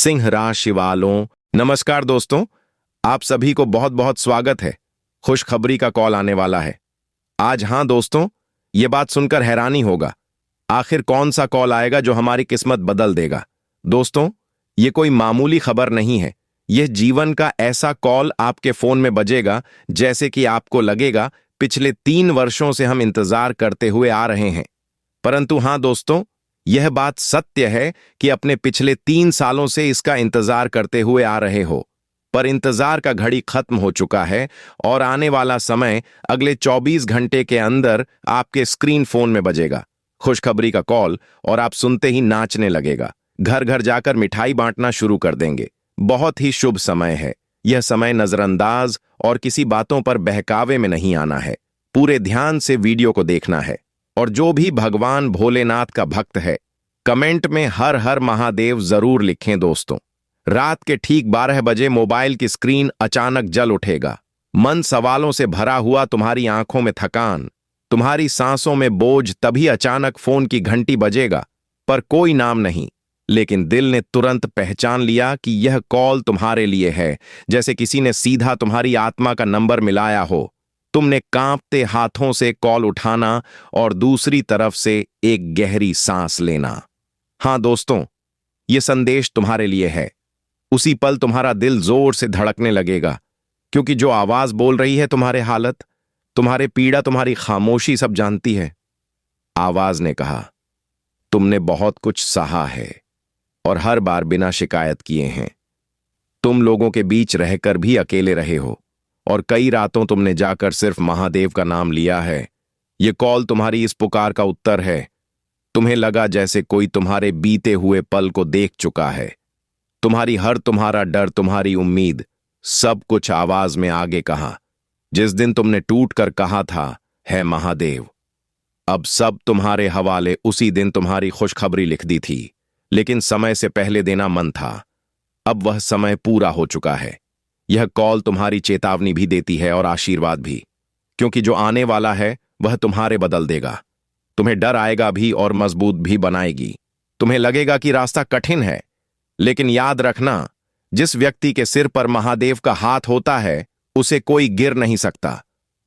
सिंह राशि वालों, नमस्कार दोस्तों। आप सभी को बहुत बहुत स्वागत है। खुशखबरी का कॉल आने वाला है आज। हाँ दोस्तों, ये बात सुनकर हैरानी होगा, आखिर कौन सा कॉल आएगा जो हमारी किस्मत बदल देगा। दोस्तों, ये कोई मामूली खबर नहीं है। यह जीवन का ऐसा कॉल आपके फोन में बजेगा जैसे कि आपको लगेगा पिछले 3 वर्षों से हम इंतजार करते हुए आ रहे हैं। परंतु हाँ दोस्तों, यह बात सत्य है कि अपने पिछले 3 सालों से इसका इंतजार करते हुए आ रहे हो, पर इंतजार का घड़ी खत्म हो चुका है और आने वाला समय अगले 24 घंटे के अंदर आपके स्क्रीन फोन में बजेगा खुशखबरी का कॉल, और आप सुनते ही नाचने लगेगा, घर घर जाकर मिठाई बांटना शुरू कर देंगे। बहुत ही शुभ समय है। यह समय नजरअंदाज और किसी बातों पर बहकावे में नहीं आना है। पूरे ध्यान से वीडियो को देखना है, और जो भी भगवान भोलेनाथ का भक्त है, कमेंट में हर हर महादेव जरूर लिखें दोस्तों। रात के ठीक 12 बजे मोबाइल की स्क्रीन अचानक जल उठेगा। मन सवालों से भरा हुआ, तुम्हारी आंखों में थकान, तुम्हारी सांसों में बोझ। तभी अचानक फोन की घंटी बजेगा, पर कोई नाम नहीं। लेकिन दिल ने तुरंत पहचान लिया कि यह कॉल तुम्हारे लिए है, जैसे किसी ने सीधा तुम्हारी आत्मा का नंबर मिलाया हो। तुमने कांपते हाथों से कॉल उठाना और दूसरी तरफ से एक गहरी सांस लेना। हां दोस्तों, यह संदेश तुम्हारे लिए है। उसी पल तुम्हारा दिल जोर से धड़कने लगेगा, क्योंकि जो आवाज बोल रही है तुम्हारे हालत, तुम्हारे पीड़ा, तुम्हारी खामोशी सब जानती है। आवाज ने कहा, तुमने बहुत कुछ सहा है और हर बार बिना शिकायत किए हैं। तुम लोगों के बीच रहकर भी अकेले रहे हो, और कई रातों तुमने जाकर सिर्फ महादेव का नाम लिया है। ये कॉल तुम्हारी इस पुकार का उत्तर है। तुम्हें लगा जैसे कोई तुम्हारे बीते हुए पल को देख चुका है। तुम्हारा डर, तुम्हारी उम्मीद, सब कुछ आवाज में आगे कहा। जिस दिन तुमने टूट कर कहा था, है महादेव, अब सब तुम्हारे हवाले। उसी दिन तुम्हारी खुशखबरी लिख दी थी, लेकिन समय से पहले देना मन था। अब वह समय पूरा हो चुका है। यह कॉल तुम्हारी चेतावनी भी देती है और आशीर्वाद भी, क्योंकि जो आने वाला है वह तुम्हारे बदल देगा। तुम्हें डर आएगा भी और मजबूत भी बनाएगी। तुम्हें लगेगा कि रास्ता कठिन है, लेकिन याद रखना, जिस व्यक्ति के सिर पर महादेव का हाथ होता है, उसे कोई गिर नहीं सकता।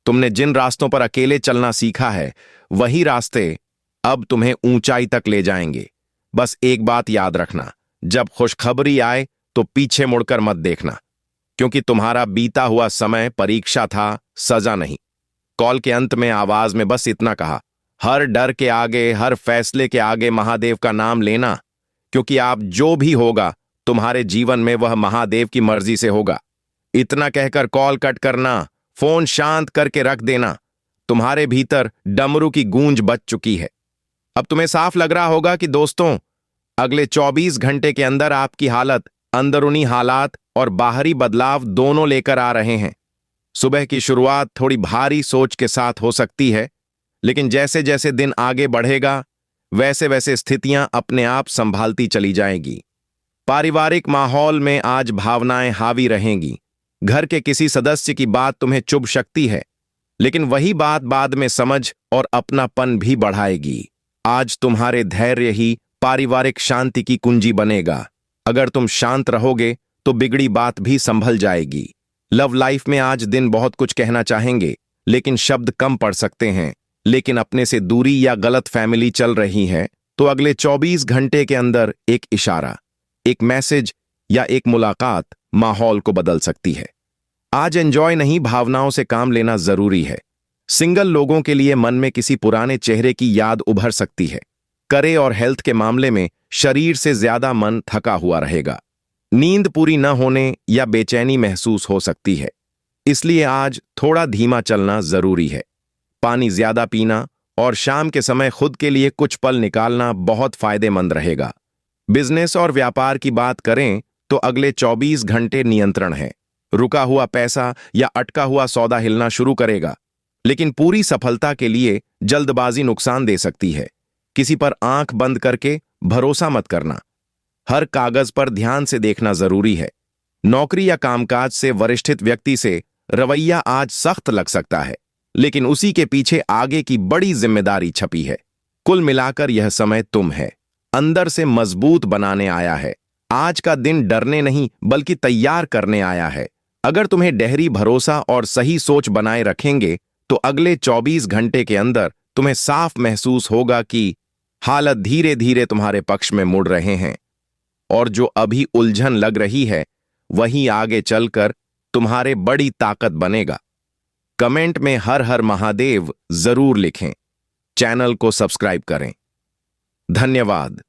तुमने जिन रास्तों पर अकेले चलना सीखा है, वही रास्ते अब तुम्हें ऊंचाई तक ले जाएंगे। बस एक बात याद रखना, जब खुशखबरी आए तो पीछे मुड़कर मत देखना, क्योंकि तुम्हारा बीता हुआ समय परीक्षा था, सजा नहीं। कॉल के अंत में आवाज में बस इतना कहा, हर डर के आगे, हर फैसले के आगे महादेव का नाम लेना, क्योंकि आप जो भी होगा तुम्हारे जीवन में वह महादेव की मर्जी से होगा। इतना कहकर कॉल कट करना, फोन शांत करके रख देना। तुम्हारे भीतर डमरू की गूंज बज चुकी है। अब तुम्हें साफ लग रहा होगा कि दोस्तों, अगले 24 घंटे के अंदर आपकी हालत, अंदरूनी हालात और बाहरी बदलाव दोनों लेकर आ रहे हैं। सुबह की शुरुआत थोड़ी भारी सोच के साथ हो सकती है, लेकिन जैसे जैसे दिन आगे बढ़ेगा, वैसे वैसे स्थितियां अपने आप संभालती चली जाएंगी। पारिवारिक माहौल में आज भावनाएं हावी रहेंगी। घर के किसी सदस्य की बात तुम्हें चुभ सकती है, लेकिन वही बात बाद में समझ और अपनापन भी बढ़ाएगी। आज तुम्हारे धैर्य ही पारिवारिक शांति की कुंजी बनेगा। अगर तुम शांत रहोगे तो बिगड़ी बात भी संभल जाएगी। लव लाइफ में आज दिन बहुत कुछ कहना चाहेंगे, लेकिन शब्द कम पड़ सकते हैं। लेकिन अपने से दूरी या गलत फैमिली चल रही है, तो अगले 24 घंटे के अंदर एक इशारा, एक मैसेज या एक मुलाकात माहौल को बदल सकती है। आज एंजॉय नहीं, भावनाओं से काम लेना जरूरी है। सिंगल लोगों के लिए मन में किसी पुराने चेहरे की याद उभर सकती है। करे और हेल्थ के मामले में शरीर से ज्यादा मन थका हुआ रहेगा। नींद पूरी न होने या बेचैनी महसूस हो सकती है, इसलिए आज थोड़ा धीमा चलना जरूरी है। पानी ज्यादा पीना और शाम के समय खुद के लिए कुछ पल निकालना बहुत फायदेमंद रहेगा। बिजनेस और व्यापार की बात करें तो अगले 24 घंटे नियंत्रण है। रुका हुआ पैसा या अटका हुआ सौदा हिलना शुरू करेगा, लेकिन पूरी सफलता के लिए जल्दबाजी नुकसान दे सकती है। किसी पर आंख बंद करके भरोसा मत करना। हर कागज पर ध्यान से देखना जरूरी है। नौकरी या कामकाज से वरिष्ठित व्यक्ति से रवैया आज सख्त लग सकता है, लेकिन उसी के पीछे आगे की बड़ी जिम्मेदारी छपी है। कुल मिलाकर यह समय तुम है अंदर से मजबूत बनाने आया है। आज का दिन डरने नहीं बल्कि तैयार करने आया है। अगर तुम्हें गहरी भरोसा और सही सोच बनाए रखेंगे तो अगले 24 घंटे के अंदर तुम्हें साफ महसूस होगा कि हालत धीरे धीरे तुम्हारे पक्ष में मुड़ रहे हैं और जो अभी उलझन लग रही है वही आगे चलकर तुम्हारे बड़ी ताकत बनेगा। कमेंट में हर हर महादेव जरूर लिखें। चैनल को सब्सक्राइब करें। धन्यवाद।